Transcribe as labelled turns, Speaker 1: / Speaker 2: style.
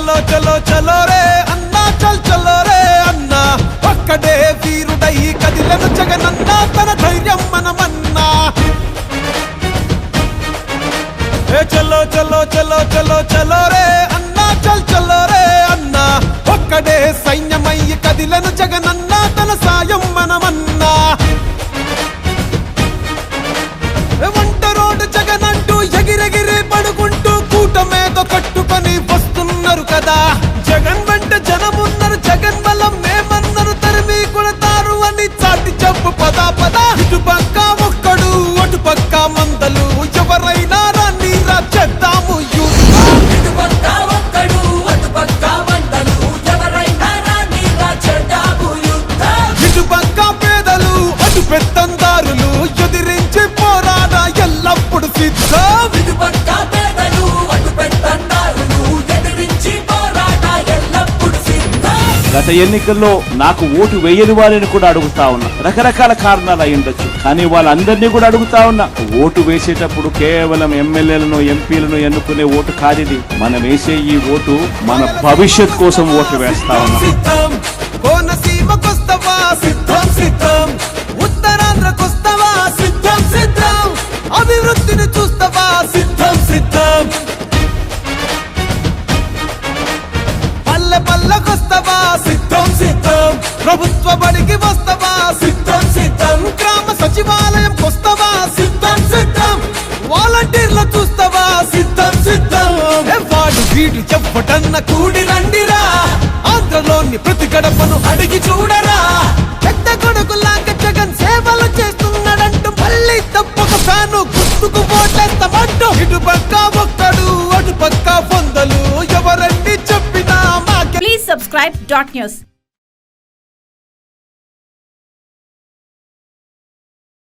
Speaker 1: చలో చలో చలో రే అన్నా చలో రే అన్నా ఒక్కడే వీరుడై కదిలను జగనన్నా తన ధైర్యం మనమన్నా చలో చలో చలో చలో చలో రే అన్నా చలో రే అన్నా ఒక్కడే సైన్యమయ్యి కదిలను జగనన్నా తన సాయం మనమన్నా వంట రోడ్డు జగనంటూ ఎగిరెగిరి పడుకుంటూ కూటమేదో కట్టుకొని వస్తున్నారు కదా జగన్ వెంట జనమున్నారు జగన్ బలం మేమన్నారు తరిమి కొడతారు అని చాటి చెప్పు పదా పదా ఇటుపక్క ఒక్కడు అటుపక్క మందలు ఎవరైనా రాని చేద్దాము ఇటుపక్క పేదలు అటు పెత్తందారులు ఎదిరించి పోరాడా ఎల్లప్పుడు సిద్ధం
Speaker 2: గత ఎన్నికల్లో నాకు ఓటు వేయని వారిని కూడా అడుగుతా ఉన్నా. రకరకాల కారణాలు అయి ఉండొచ్చు, కానీ వాళ్ళందరినీ కూడా అడుగుతా ఉన్నా. ఓటు వేసేటప్పుడు కేవలం ఎమ్మెల్యేలను ఎంపీలను ఎన్నుకునే ఓటు కాదిది. మనం వేసే ఈ ఓటు మన భవిష్యత్ కోసం ఓటు వేస్తా ఉన్నాం.
Speaker 1: కోనసీమకొస్తవా సిద్ధం సిద్ధం, ఉత్తరాంధ్రకొస్తవా సిద్ధం సిద్ధం, అభివృద్ధిని చూస్తవా సిద్ధం సిద్ధం, పల్లె పల్లెకొస్తవా సిద్ధం సిద్ధం, ప్రభుత్వ బడికి వస్తవా సిద్ధం సిద్ధం, గ్రామ సచివాలయం కొస్తవా సిద్ధం సిద్ధం, వాలంటీర్లు చూస్తవా సిద్ధం సిద్ధం. వాడు వీడు చెప్పటన్న కూడి రండిరా, ఆంధ్రలోని ప్రతి గడపను అడిగి చూడరా. పెద్ద కొడుకులాగా జగన్ సేవలు చేస్తున్నాడంటూ మళ్ళీ తప్పక ఫ్యాను గుర్తుకు ఓటేస్తామంటూ ఇటుపక్క ఒక్కడు అటుపక్క పొందలు ఎవరండి చెప్పినా మాకే.
Speaker 3: Please subscribe .news.